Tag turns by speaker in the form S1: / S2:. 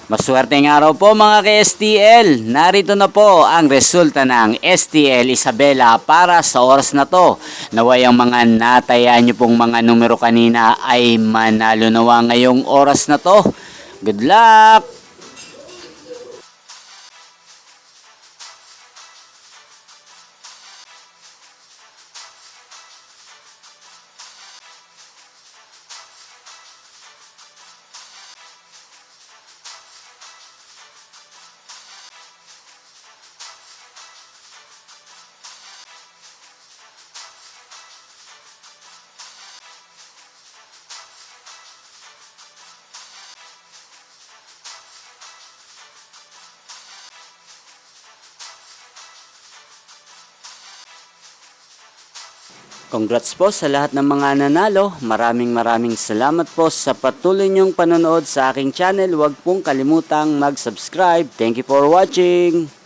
S1: Maswerteng araw po mga ka-STL. Narito na po ang resulta ng STL Isabela para sa oras na to. Naway ang mga nataya nyo pong mga numero kanina ay manalo nawa ngayong oras na to. Good luck! Congrats po sa lahat ng mga nanalo. Maraming salamat po sa patuloy niyong panonood sa aking channel. Huwag pong kalimutang mag-subscribe. Thank you for watching.